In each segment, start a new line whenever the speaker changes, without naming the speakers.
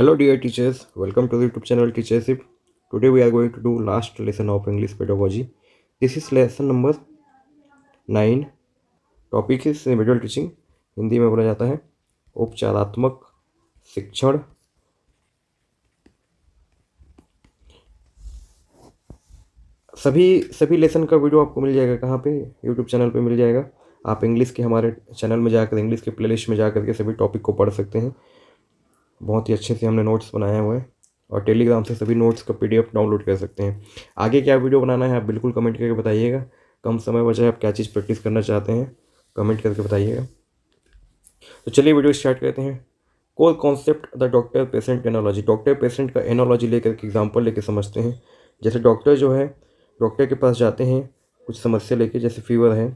Hello dear teachers, welcome to the YouTube channel Teachership. Today we are going to do last lesson of English pedagogy. This is lesson number 9. Topic is remedial teaching. Hindi में बोला जाता है उपचारात्मक शिक्षण. सभी lesson का video आपको मिल जाएगा. कहाँ पे? यूट्यूब चैनल पे मिल जाएगा. आप इंग्लिश के हमारे चैनल में जाकर इंग्लिश के प्लेलिस्ट में जाकर के सभी टॉपिक को पढ़ सकते हैं. बहुत ही अच्छे से हमने नोट्स बनाए हुए हैं और टेलीग्राम से सभी नोट्स का PDF डाउनलोड कर सकते हैं. आगे क्या वीडियो बनाना है आप बिल्कुल कमेंट करके बताइएगा. कम समय बचा है, आप क्या चीज़ प्रैक्टिस करना चाहते हैं कमेंट करके बताइएगा. तो चलिए वीडियो स्टार्ट करते हैं. Core concept the doctor patient analogy. Doctor patient का एनोलॉजी लेकर के एग्जाम्पल लेके समझते हैं. जैसे डॉक्टर जो है डॉक्टर के पास जाते हैं कुछ समस्या लेके, जैसे फीवर है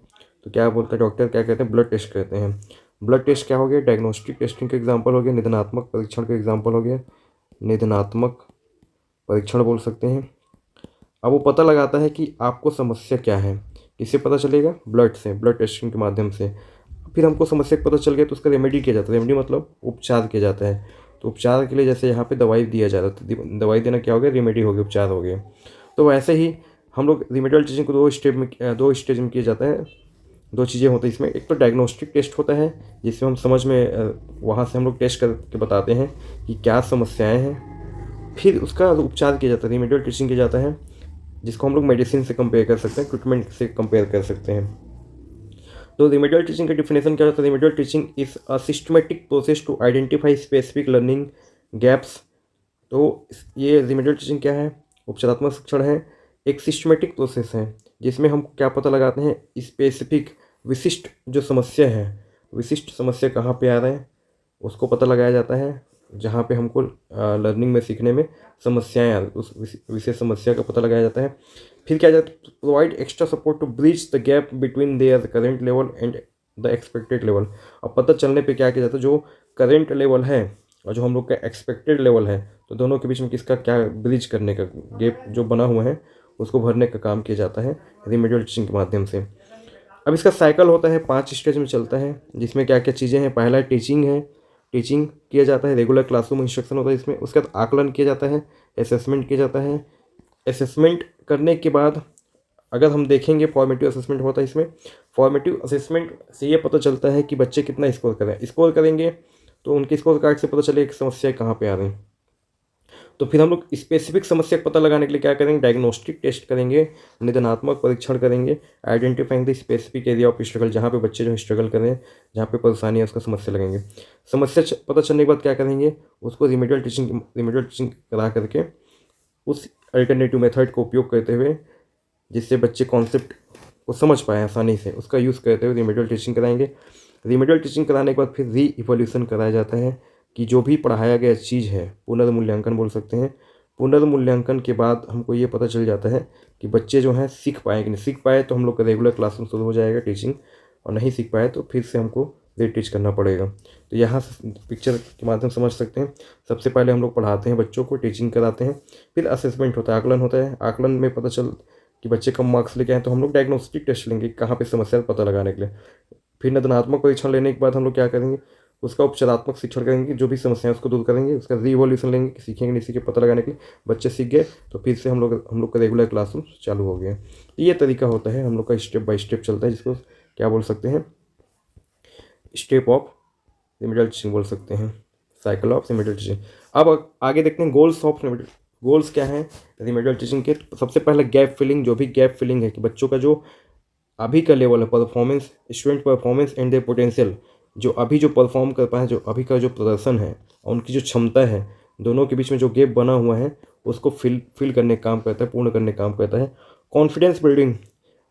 तो क्या बोलता है डॉक्टर, क्या कहते हैं ब्लड टेस्ट करते हैं. ब्लड टेस्ट क्या हो गया? डायग्नोस्टिक टेस्टिंग का एग्जाम्पल हो गया. निदानात्मक परीक्षण का एग्जाम्पल हो गया. निदानात्मक परीक्षण बोल सकते हैं. अब वो पता लगाता है कि आपको समस्या क्या है. किससे पता चलेगा? ब्लड से, ब्लड टेस्टिंग के माध्यम से. फिर हमको समस्या पता चल गया तो उसका रेमेडी किया जाता है. रेमेडी मतलब उपचार किया जाता है. तो उपचार के लिए जैसे यहाँ पे दवाई दिया जाता है तो दवाई देना क्या हो गया? रेमेडी हो गया, उपचार हो गया. तो वैसे ही हम लोग रेमेडियल टीचिंग को दो स्टेज में किया जाता है. दो चीज़ें होती हैं इसमें. एक तो डायग्नोस्टिक टेस्ट होता है जिसमें हम समझ में वहाँ से हम लोग टेस्ट करके बताते हैं कि क्या समस्याएं हैं. फिर उसका उपचार किया जाता है, रेमेडियल टीचिंग किया जाता है, जिसको हम लोग मेडिसिन से कंपेयर कर सकते हैं, ट्रीटमेंट से कंपेयर कर सकते हैं. तो रेमेडियल टीचिंग का डिफिनेशन क्या होता है? Remedial teaching is a systematic process to identify specific learning gaps. तो ये रेमेडियल टीचिंग क्या है? उपचारात्मक शिक्षण है. एक सिस्टमेटिक प्रोसेस है जिसमें हम क्या पता लगाते हैं? स्पेसिफिक, विशिष्ट जो समस्या है, विशिष्ट समस्या कहाँ पे आ रहा है उसको पता लगाया जाता है. जहाँ पे हमको लर्निंग में, सीखने में समस्याएं उस विशेष समस्या का पता लगाया जाता है. फिर क्या जाता है? Provide extra support to bridge the gap between their current level and the expected level. अब पता चलने पे क्या किया जाता है? जो करेंट लेवल है और जो हम लोग का एक्सपेक्टेड लेवल है, तो दोनों के बीच में किसका क्या ब्रिज करने का गैप जो बना हुआ है उसको भरने का काम किया जाता है रेमेडियल टीचिंग के माध्यम से. अब इसका साइकिल होता है, 5 स्टेज में चलता है, जिसमें क्या क्या चीज़ें हैं. पहला टीचिंग है. टीचिंग किया जाता है, रेगुलर क्लासरूम इंस्ट्रक्शन होता है इसमें. उसके बाद आकलन किया जाता है, असेसमेंट किया जाता है. असेसमेंट करने के बाद अगर हम देखेंगे फॉर्मेटिव असेसमेंट होता है इसमें. फॉर्मेटिव असेसमेंट से ये पता चलता है कि बच्चे कितना स्कोर करें. स्कोर करेंगे तो उनके स्कोर कार्ड से पता चलेगा कि समस्या कहाँ पे आ रही हैं. तो फिर हम लोग स्पेसिफिक समस्या का पता लगाने के लिए क्या करेंगे? डायग्नोस्टिक टेस्ट करेंगे, निदानात्मक परीक्षण करेंगे, identifying the specific area of struggle. जहाँ पे बच्चे जो स्ट्रगल कर रहे हैं, जहाँ पे परेशानी है, उसका समस्या लगेंगे. समस्या पता चलने के बाद क्या करेंगे? उसको रेमेडियल टीचिंग करा करके उस अल्टरनेटिव मेथड को उपयोग करते हुए, जिससे बच्चे कॉन्सेप्ट को समझ पाए आसानी से, उसका यूज़ करते हुए रेमेडियल टीचिंग कराएंगे. रेमेडियल टीचिंग कराने के बाद फिर री इवोल्यूशन कराया जाता है कि जो भी पढ़ाया गया चीज़ है, पुनर्मूल्यांकन बोल सकते हैं. पुनर्मूल्यांकन के बाद हमको ये पता चल जाता है कि बच्चे जो हैं सीख पाए कि नहीं. सीख पाए तो हम लोग का रेगुलर क्लासरूम शुरू हो जाएगा टीचिंग, और नहीं सीख पाए तो फिर से हमको रीटीच करना पड़ेगा. तो यहाँ से पिक्चर के माध्यम समझ सकते हैं. सबसे पहले हम लोग पढ़ाते हैं बच्चों को, टीचिंग कराते हैं. फिर असेसमेंट होता है, आकलन होता है. आकलन में पता चल कि बच्चे कम मार्क्स लेके आए तो हम लोग डायग्नोस्टिक टेस्ट लेंगे कहाँ पे समस्या पता लगाने के लिए. फिर निदानात्मक परीक्षण लेने के बाद हम लोग क्या करेंगे? उसका उपचारात्मक शिक्षण करेंगे, जो भी समस्या है उसको दूर करेंगे. उसका रिवॉल्यूशन लेंगे कि सीखेंगे नहीं सीखे पता लगाने के लिए. बच्चे सीख गए तो फिर से हम लोग का रेगुलर क्लासरूम चालू हो गया. ये तरीका होता है हम लोग का, स्टेप बाय स्टेप चलता है, जिसको क्या बोल सकते हैं? स्टेप ऑफ रेमेडियल टीचिंग बोल सकते हैं, साइकिल ऑफ रेमेडियल टीचिंग. अब आगे देखते हैं गोल्स ऑफ रेमेडियल. गोल्स क्या हैं रेमेडियल टीचिंग के? सबसे पहले गैप फिलिंग. जो भी गैप फिलिंग है कि बच्चों का जो अभी का लेवल है, performance, student performance and their potential, जो अभी जो परफॉर्म कर पाए, जो अभी का जो प्रदर्शन है और उनकी जो क्षमता है, दोनों के बीच में जो गैप बना हुआ है उसको फिल करने का काम करता है, पूर्ण करने का काम करता है. Confidence building.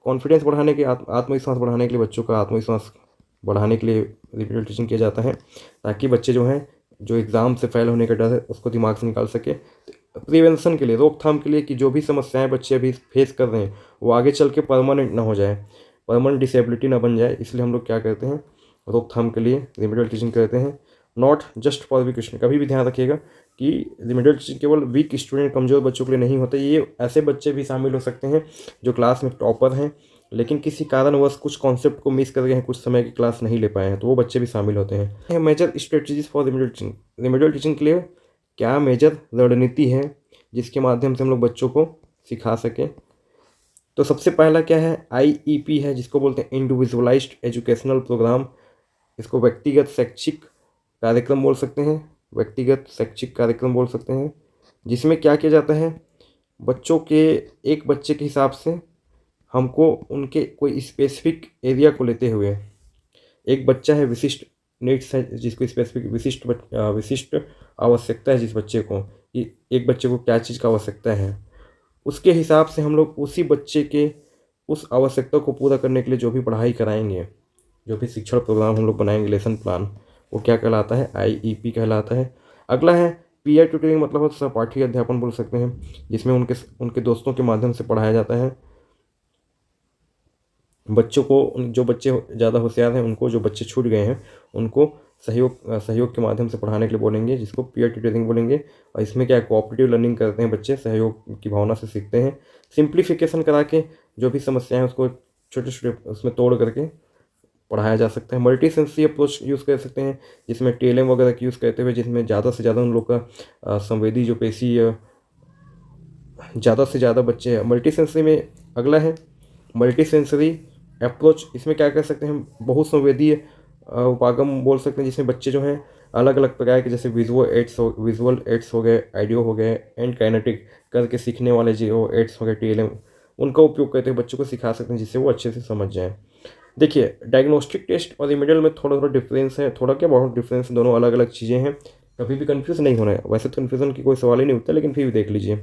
कॉन्फिडेंस बढ़ाने के, आत्मविश्वास बढ़ाने के लिए, बच्चों का आत्मविश्वास बढ़ाने के लिए रेमेडियल टीचिंग किया जाता है, ताकि बच्चे जो हैं जो एग्ज़ाम से फेल होने का डर है उसको दिमाग से निकाल सके. प्रिवेंशन के लिए, रोकथाम के लिए, कि जो भी समस्याएं बच्चे अभी फेस कर रहे हैं वो आगे चल के परमानेंट ना हो जाए, परमानेंट डिसेबिलिटी ना बन जाए. इसलिए हम लोग क्या करते हैं? रोकथाम के लिए रेमेडियल टीचिंग करते हैं. Not just for weak student. कभी भी ध्यान रखिएगा कि रेमेडियल टीचिंग केवल वीक स्टूडेंट, कमज़ोर बच्चों के लिए नहीं होता. ये ऐसे बच्चे भी शामिल हो सकते हैं जो क्लास में टॉपर हैं लेकिन किसी कारणवश कुछ कॉन्सेप्ट को मिस कर गए हैं, कुछ समय की क्लास नहीं ले पाए हैं, तो वो बच्चे भी शामिल होते हैं. Major strategies for remedial teaching. Remedial teaching के लिए क्या मेजर रणनीति है जिसके माध्यम से हम लोग बच्चों को सिखा सकें। तो सबसे पहला क्या है, IEP है, जिसको बोलते हैं इंडिविजुअलाइज्ड एजुकेशनल प्रोग्राम। इसको व्यक्तिगत शैक्षिक कार्यक्रम बोल सकते हैं, व्यक्तिगत शैक्षिक कार्यक्रम बोल सकते हैं, जिसमें क्या किया जाता है, बच्चों के एक बच्चे के हिसाब से हमको उनके कोई स्पेसिफिक एरिया को लेते हुए, एक बच्चा है विशिष्ट नीड्स है, जिसको स्पेसिफिक विशिष्ट आवश्यकता है, जिस बच्चे को कि एक बच्चे को क्या चीज़ का आवश्यकता है, उसके हिसाब से हम लोग उसी बच्चे के उस आवश्यकता को पूरा करने के लिए जो भी पढ़ाई कराएंगे, जो भी शिक्षण प्रोग्राम हम लोग बनाएंगे, लेसन प्लान, वो क्या कहलाता है, IEP कहलाता है। अगला है पीयर ट्यूटरिंग, मतलब सहपाठी अध्यापन बोल सकते हैं, जिसमें उनके दोस्तों के माध्यम से पढ़ाया जाता है बच्चों को। जो बच्चे ज़्यादा होशियार हैं उनको, जो बच्चे छूट गए हैं उनको सहयोग के माध्यम से पढ़ाने के लिए बोलेंगे, जिसको पीयर ट्यूटरिंग बोलेंगे। और इसमें क्या है, कोऑपरेटिव लर्निंग करते हैं बच्चे, सहयोग की भावना से सीखते हैं। सिंप्लीफिकेशन करा के जो भी समस्याएं हैं उसको छोटे छोटे उसमें तोड़ करके पढ़ाया जा सकता है। मल्टी सेंसरी अप्रोच यूज़ कर सकते हैं, जिसमें TLM वगैरह की यूज़ करते हुए, जिसमें ज़्यादा से ज़्यादा उन लोग का संवेदी जो पेशी ज़्यादा से ज़्यादा बच्चे हैं। मल्टी सेंसरी में अगला है मल्टी सेंसरी अप्रोच। इसमें क्या कर सकते हैं, बहुत संवेदीय उपागम बोल सकते हैं, जिसमें बच्चे जो हैं अलग अलग प्रकार के, जैसे विजुअल एड्स हो गए, ऑडियो हो गए, एंड काइनेटिक करके सीखने वाले जो एड्स हो गए, TLM, उनका उपयोग करते हुए बच्चों को सिखा सकते हैं, जिससे वो अच्छे से समझ जाएँ। देखिए, डायग्नोस्टिक टेस्ट और रिमेडियल में थोड़ा थोड़ा डिफरेंस है, थोड़ा क्या बहुत डिफरेंस है, दोनों अलग अलग चीज़ें हैं, कभी भी कंफ्यूज नहीं होना है। वैसे तो कन्फ्यूजन की कोई सवाल ही नहीं होता, लेकिन फिर भी देख लीजिए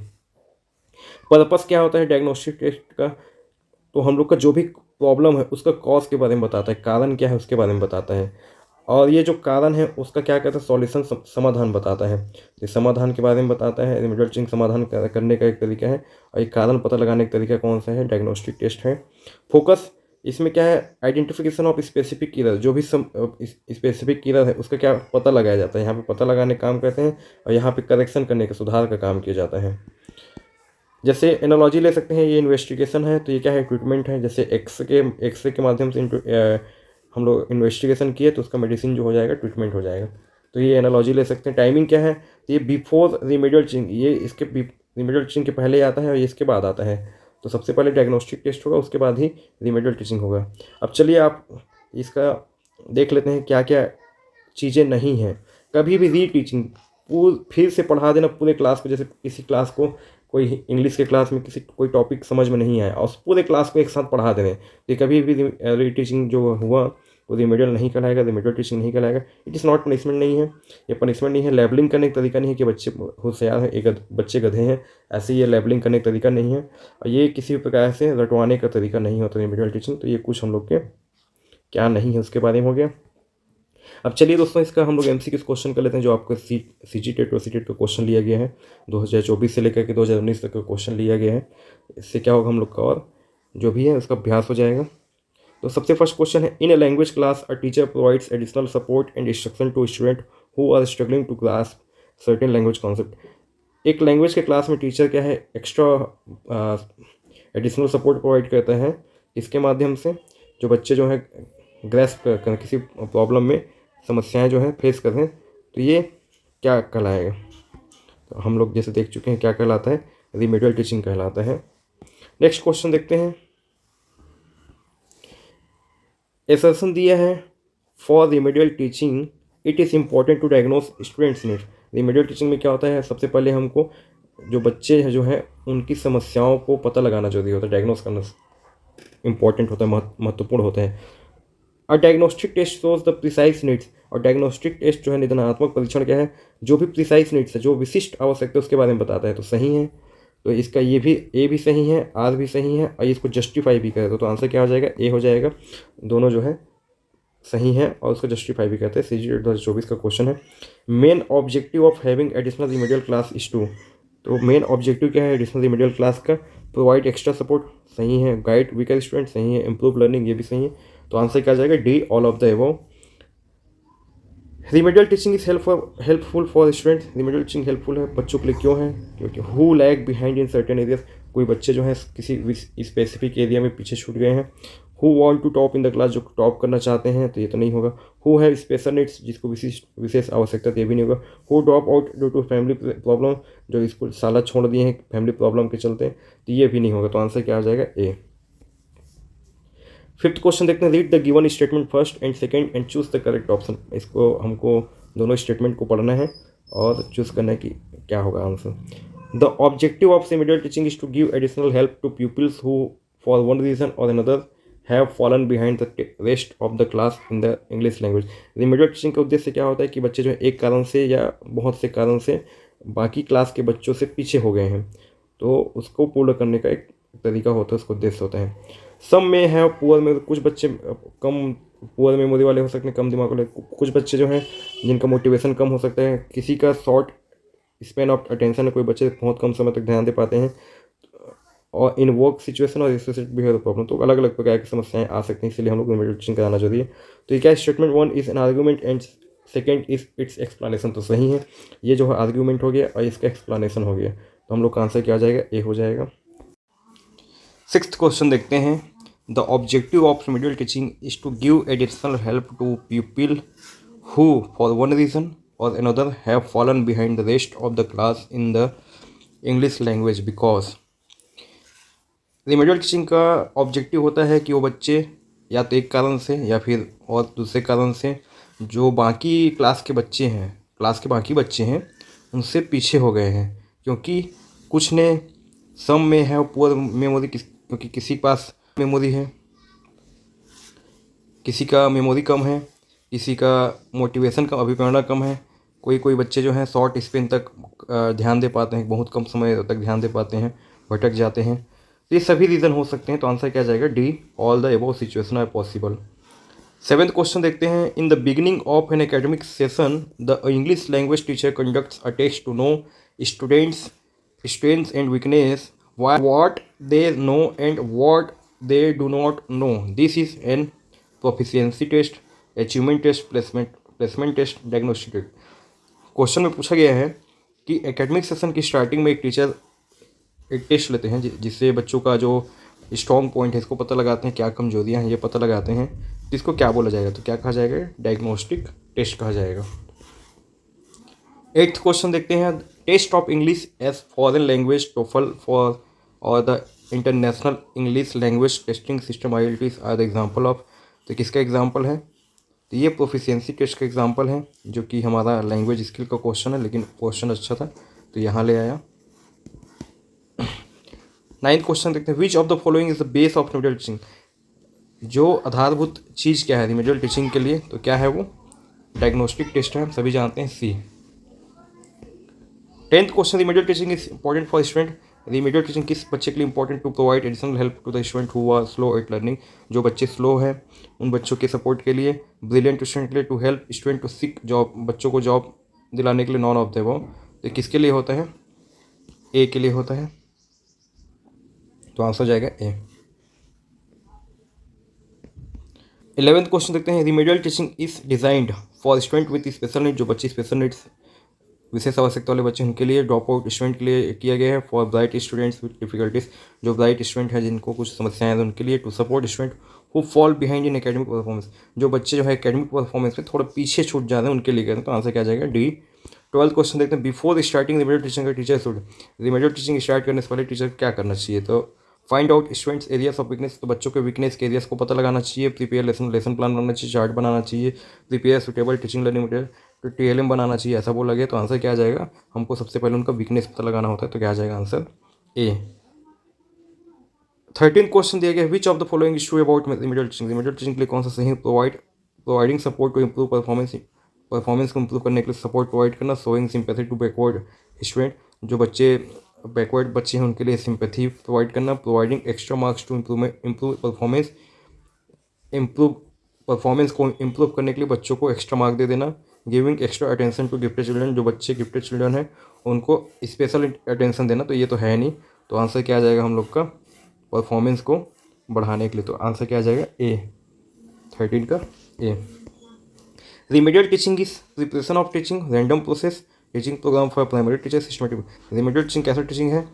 पर्पस क्या होता है डायग्नोस्टिक टेस्ट का। तो हम लोग का जो भी प्रॉब्लम है उसका कॉज के बारे में बताता है, कारण क्या है उसके बारे में बताता है, और ये जो कारण है उसका क्या कहता है, सॉल्यूशन, समाधान बताता है। तो समाधान के बारे में बताता है, रिमेडियल टेस्टिंग समाधान करने का एक तरीका है, और एक कारण पता लगाने का तरीका कौन सा है, डायग्नोस्टिक टेस्ट है। फोकस, इसमें क्या है, आइडेंटिफिकेशन ऑफ स्पेसिफिक कीलर, जो भी स्पेसिफिक कीलर है उसका क्या पता लगाया जाता है, यहाँ पे पता लगाने का काम करते हैं, और यहाँ पे करेक्शन करने का, सुधार का काम किया जाता है। जैसे एनालॉजी ले सकते हैं, ये इन्वेस्टिगेशन है, तो ये क्या है, ट्रीटमेंट है। जैसे एक्सरे के माध्यम से हम लोग इन्वेस्टिगेशन किए तो उसका मेडिसिन जो हो जाएगा, ट्रीटमेंट हो जाएगा, तो ये एनालॉजी ले सकते हैं। टाइमिंग क्या है, तो ये बिफोर रिमेडियल टीचिंग, ये इसके रिमेडियल टीचिंग के पहले आता है और ये इसके बाद आता है। तो सबसे पहले डायग्नोस्टिक टेस्ट होगा, उसके बाद ही रिमेडियल टीचिंग होगा। अब चलिए आप इसका देख लेते हैं क्या क्या चीज़ें नहीं हैं। कभी भी री टीचिंग फिर से पढ़ा देना पूरे क्लास को, जैसे किसी क्लास को, कोई इंग्लिश के क्लास में कोई टॉपिक समझ में नहीं आया और उस पूरे क्लास को एक साथ पढ़ा दें, तो कभी भी री टीचिंग जो हुआ वो रिमेडियल नहीं कहलाएगा, रिमेडियल टीचिंग नहीं कहलाएगा। इट इज़ नॉट पनिशमेंट, नहीं है ये, पनिशमेंट नहीं है। लेबलिंग करने का तरीका नहीं है कि बच्चे होशियार हैं, एक बच्चे गधे हैं, ऐसे ये लेबलिंग करने का तरीका नहीं है, और ये किसी भी प्रकार से रटवाने का तरीका नहीं होता रिमेडियल टीचिंग। तो ये कुछ हम लोग के क्या नहीं है उसके बारे में हो गया। अब चलिए दोस्तों, इसका हम लोग MCQ क्वेश्चन कर लेते हैं, जो आपको CG टेट और CTET का क्वेश्चन लिया गया है, 2024 से लेकर के 2019 तक का क्वेश्चन लिया गया है। इससे क्या होगा, हम लोग का और जो भी है उसका अभ्यास हो जाएगा। तो सबसे फर्स्ट क्वेश्चन है, in a language class a teacher provides additional support and instruction to student who are struggling to grasp certain language concept. एक लैंग्वेज के क्लास में टीचर क्या है, एक्स्ट्रा एडिशनल सपोर्ट प्रोवाइड करता है, इसके माध्यम से जो बच्चे जो है ग्रास्प कर किसी प्रॉब्लम में समस्याएं जो है फेस कर रहे हैं, तो ये क्या कहलाएगा। तो हम लोग जैसे देख चुके हैं क्या कहलाता है, रिमेडियल टीचिंग कहलाता है। नेक्स्ट क्वेश्चन देखते हैं, एसर्शन दिया है, for remedial teaching it is important to diagnose students need. Remedial teaching में क्या होता है, सबसे पहले हमको जो बच्चे हैं जो हैं उनकी समस्याओं को पता लगाना जरूरी होता है, डायग्नोस करना इम्पॉर्टेंट होता है, महत्वपूर्ण होता है। और diagnostic test shows the precise needs, और डायग्नोस्टिक टेस्ट जो है, निदानात्मक परीक्षण क्या है, जो भी प्रिसाइज नीड्स है, जो विशिष्ट आवश्यकता है उसके बारे में बताता है। तो सही है, तो इसका ये भी ए भी सही है, आर भी सही है, और इसको जस्टिफाई भी करे तो आंसर क्या हो जाएगा, ए हो जाएगा। दोनों जो है सही है और उसको जस्टिफाई भी करते हैं। CG 2024 का क्वेश्चन है, main objective of having additional remedial class is to. तो मेन ऑब्जेक्टिव क्या है एडिशनल रिमेडियल क्लास का, प्रोवाइड एक्स्ट्रा सपोर्ट, सही है, गाइड वीकर स्टूडेंट, सही है, इम्प्रूव लर्निंग, ये भी सही है। तो आंसर क्या आ जाएगा, D, all of the above. Remedial teaching is helpful for students. Remedial teaching helpful है बच्चों के लिए, क्यों है, क्योंकि who lag behind in certain areas, कोई बच्चे जो हैं किसी स्पेसिफिक एरिया में पीछे छूट गए हैं। Who want to top in the class, जो टॉप करना चाहते हैं, तो ये तो नहीं होगा। हु हैव स्पेशल नीड्स, जिसको विशेष आवश्यकता, तो ये भी नहीं होगा। Who drop out due to family problem, जो स्कूल साला छोड़ दिए हैं फैमिली प्रॉब्लम के चलते, तो ये भी नहीं होगा। तो आंसर क्या आ जाएगा? ए। फिफ्थ क्वेश्चन देखते हैं, read the given statement first and second and choose the correct option. इसको हमको दोनों स्टेटमेंट को पढ़ना है और चूज करना है कि क्या होगा answer. The objective of remedial teaching is to give additional help to peoples who for one reason or another have fallen behind the rest of the class in the English language. Remedial teaching का उद्देश्य क्या होता है कि बच्चे जो है एक कारण से या बहुत से कारण से बाकी क्लास के बच्चों से पीछे हो गए हैं, तो उसको पूर्ण करने का एक तरीका होता है, उसका उद्देश्य होता है। सम में है पुअर में, कुछ बच्चे कम पुअर मेमोरी वाले हो सकते हैं, कम दिमाग वाले। कुछ बच्चे जो हैं जिनका मोटिवेशन कम हो सकता है, किसी का शॉर्ट स्पेन ऑफ अटेंशन है, कोई बच्चे बहुत कम समय तक ध्यान दे पाते हैं, और इन वर्क सिचुएशन और एसोसिएटेड बिहेवियर प्रॉब्लम, तो अलग अलग प्रकार की समस्याएं आ सकती हैं, इसलिए हम लोग रेमेडियल टीचिंग कराना जरूरी है। तो ये क्या, statement 1 is an argument and second is it's explanation, तो सही है। ये जो है आर्ग्यूमेंट हो गया और इसका एक्सप्लेनेशन हो गया, तो हम लोग का आंसर क्या आ जाएगा? ए हो जाएगा। सिक्स्थ क्वेश्चन देखते हैं, the objective of remedial teaching is to give additional help to people who for one reason or another have fallen behind the rest of the class in the English language because. Remedial teaching का objective होता है कि वो बच्चे या तो एक कारण से या फिर और दूसरे कारण से जो बाकी क्लास के बच्चे हैं, क्लास के बाकी बच्चे हैं, उनसे पीछे हो गए हैं, क्योंकि कुछ ने सम में है पुअर मेमोरी, क्योंकि किसी के पास मेमोरी है, किसी का मेमोरी कम है, किसी का मोटिवेशन कम, अभिप्रेरणा कम है। कोई बच्चे जो हैं शॉर्ट स्पेन तक ध्यान दे पाते हैं, बहुत कम समय तक ध्यान दे पाते हैं, भटक जाते हैं। तो ये सभी रीज़न हो सकते हैं, तो आंसर क्या जाएगा? D, all the above situation are possible. Seventh question देखते हैं, in the beginning of an academic session the English language teacher conducts a test to know students strengths and weakness, what they know and what they do not know. This is an proficiency test, achievement test, placement test, diagnostic test. Question में पूछा गया है कि academic session की starting में एक teacher एक test लेते हैं जिससे बच्चों का जो स्ट्रॉन्ग पॉइंट है इसको पता लगाते हैं, क्या कमजोरियां हैं ये पता लगाते हैं, तो इसको क्या बोला जाएगा? तो क्या कहा जाएगा? डायग्नोस्टिक टेस्ट कहा जाएगा। एट्थ क्वेश्चन देखते हैं, test of English as foreign language TOEFL for और the international English language testing system IELTS are the example of. तो किसका एग्जाम्पल है? तो ये प्रोफिशिएंसी टेस्ट का एग्जाम्पल है, जो कि हमारा लैंग्वेज स्किल का क्वेश्चन है, लेकिन क्वेश्चन अच्छा था तो यहाँ ले आया। नाइन्थ क्वेश्चन देखते हैं, विच of the following is the base of remedial teaching. जो आधारभूत चीज़ क्या है रेमेडियल टीचिंग के लिए, तो क्या है वो? डायग्नोस्टिक टेस्ट है, हम सभी जानते हैं, C. Tenth question, remedial teaching is important for student. Remedial teaching किस बच्चे के लिए important? To provide additional help to the student who are slow at learning. जो बच्चे स्लो हैं उन बच्चों के सपोर्ट के लिए। ब्रिलियंट स्टूडेंट के लिए, to help student to seek job, बच्चों को जॉब दिलाने के लिए। None of the above. तो किसके लिए होता है? ए के लिए होता है, तो आंसर जाएगा ए। 11th क्वेश्चन देखते हैं, remedial teaching is designed for student with special need. जो बच्चे स्पेशल नीड्स, विशेष आवश्यकता वाले बच्चे, उनके लिए। ड्रॉप आउट स्टूडेंट के लिए किया गया है। For bright students with difficulties, जो ब्राइट स्टूडेंट है जिनको कुछ समस्याएं हैं उनके लिए। To support student who fall behind in academic performance, जो बच्चे जो है एकेडमिक परफॉर्मेंस में थोड़ा पीछे छूट जाते हैं उनके लिए गए, तो आंसर क्या जाएगा? डी। 12th क्वेश्चन देखते हैं, बिफोर स्टार्टिंग रेमेडियल टीचिंग का teacher should. Remedial teaching start करने से पहले टीचर क्या करना चाहिए? तो find out students areas of weakness, तो बच्चों के वीकनेस के एरियाज को पता लगाना चाहिए। प्रिपेयर लेसन प्लान बनाना चाहिए, चार्ट बनाना चाहिए। Prepare suitable teaching learning material, तो TLM बनाना चाहिए, ऐसा बोला गया। तो आंसर क्या आ जाएगा? हमको सबसे पहले उनका वीकनेस पता लगाना होता है, तो क्या आ जाएगा? Answer A. 13th क्वेश्चन दिया गया, which of the following is true about remedial teaching. Remedial teaching के लिए कौन सा सही? Providing support to improve performance को इम्प्रूव करने के लिए सपोर्ट प्रोवाइड करना। Showing sympathy to backward student, जो बच्चे बैकवर्ड बच्चे हैं उनके लिए सिंपैथी प्रोवाइड करना। Providing extra marks to improve performance को इम्प्रूव करने के लिए बच्चों को एक्स्ट्रा मार्क दे देना। Giving extra attention to gifted children, जो बच्चे गिफ्टेड चिल्ड्रन हैं उनको स्पेशल अटेंशन देना, तो ये तो है नहीं, तो आंसर क्या आ जाएगा हम लोग का? परफॉर्मेंस को बढ़ाने के लिए, तो आंसर क्या आ जाएगा? ए। 13 का A. Remedial teaching is preparation of teaching, random process, teaching program for primary teacher, systematic. Remedial teaching कैसा टीचिंग है?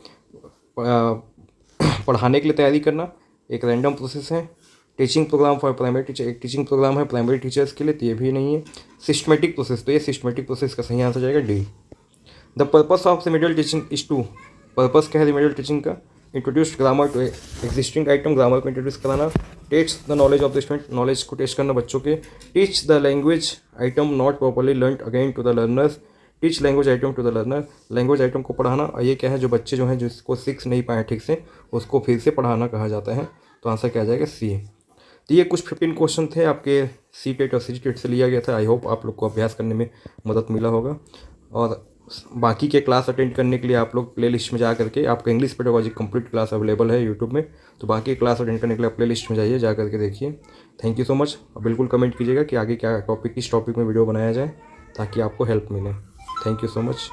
पढ़ाने के लिए तैयारी करना, एक रैंडम प्रोसेस है, teaching program for primary teacher, एक टीचिंग प्रोग्राम है प्राइमरी टीचर्स के लिए, तो ये भी नहीं है। सिस्टमेटिक प्रोसेस, तो ये सिस्टमेटिक प्रोसेस का सही आंसर जाएगा D. The purpose of remedial teaching is to, purpose क्या है रिमेडियल टीचिंग का? Introduce grammar to existing item, grammar को इंट्रोड्यूस कराना। Test the knowledge of the student, knowledge को टेस्ट करना बच्चों के। Teach the language item not properly learn again to the learners, teach language item to the learner, language item को पढ़ाना। और ये क्या है, जो बच्चे जो हैं जिसको सीख नहीं पाए ठीक से, उसको फिर से पढ़ाना कहा जाता है। तो आंसर क्या आ जाएगा? सी। तो ये कुछ 15 क्वेश्चन थे आपके सी टेट और सी टेट से लिया गया था। आई होप आप लोग को अभ्यास करने में मदद मिला होगा। और बाकी के क्लास अटेंड करने के लिए आप लोग प्ले लिस्ट में जा करके, आपका English pedagogy complete class available है यूट्यूब में, तो बाकी क्लास अटेंड करने के लिए प्ले लिस्ट में जाइए, जा करके देखिए। Thank you so much. बिल्कुल कमेंट कीजिएगा कि आगे क्या टॉपिक, किस टॉपिक में वीडियो बनाया जाए, ताकि आपको हेल्प मिले। Thank you so much.